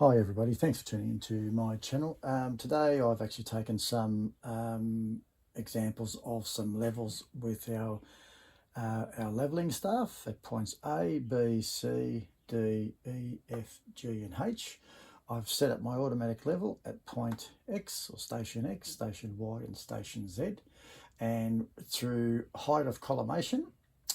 Hi everybody, thanks for tuning into my channel. Today I've actually taken some examples of some levels with our leveling staff at points A, B, C, D, E, F, G and H. I've set up my automatic level at point X or station X, station Y and station Z, and through height of collimation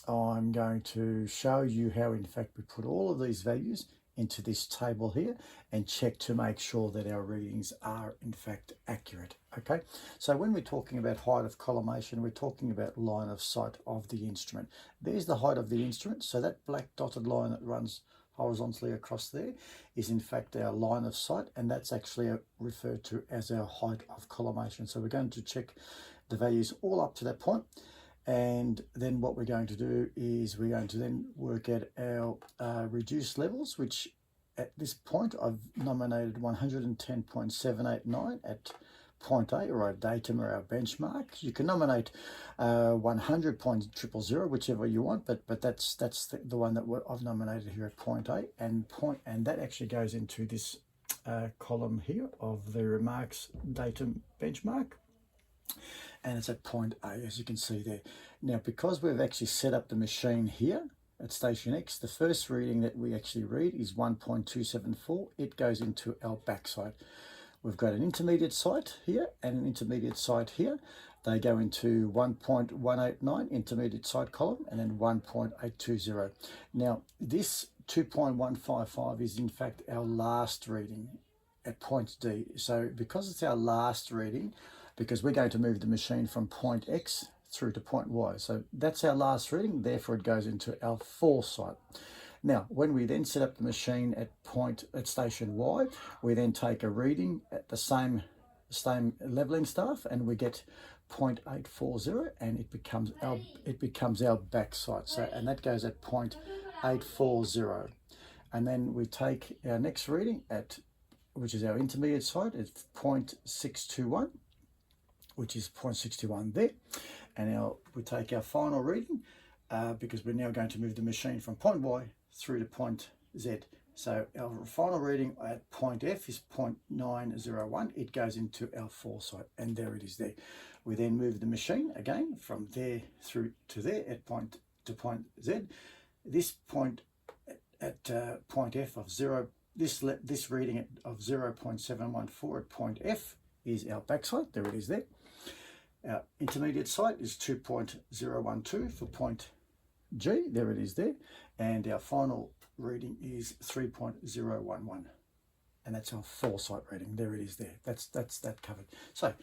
I'm going to show you how in fact we put all of these values into this table here and check to make sure that our readings are in fact accurate. Okay, so when we're talking about height of collimation, we're talking about line of sight of the instrument. There's the height of the instrument, so that black dotted line that runs horizontally across there is in fact our line of sight, and that's actually referred to as our height of collimation. So we're going to check the values all up to that point. And then what we're going to do is we're going to then work at our reduced levels, which at this point I've nominated 110.789 at point A, or our datum or our benchmark. You can nominate 100.000, whichever you want, but that's the one that I've nominated here at point A, and that actually goes into this column here of the remarks datum benchmark. And it's at point A, as you can see there. Now, because we've actually set up the machine here at station X, the first reading that we actually read is 1.274. It goes into our backside. We've got an intermediate sight here and an intermediate sight here. They go into 1.189 intermediate sight column and then 1.820. Now, this 2.155 is in fact our last reading at point D. So because it's our last reading, because we're going to move the machine from point X through to point Y. So that's our last reading, therefore it goes into our foresight. Now, when we then set up the machine at station Y, we then take a reading at the same leveling staff and we get 0.840, and it becomes our back sight. So, and that goes at 0.840. And then we take our next reading which is our intermediate sight, at 0.621. which is 0.61 there. And now we take our final reading because we're now going to move the machine from point Y through to point Z. So our final reading at point F is 0.901. It goes into our foresight, and there it is there. We then move the machine again from there through to there at point Z. This point at point F of 0, this reading of 0.714 at point F is our backside. There it is there. Our intermediate sight is 2.012 for point G. There it is there. And our final reading is 3.011. And that's our foresight reading. There it is there. That's that covered. So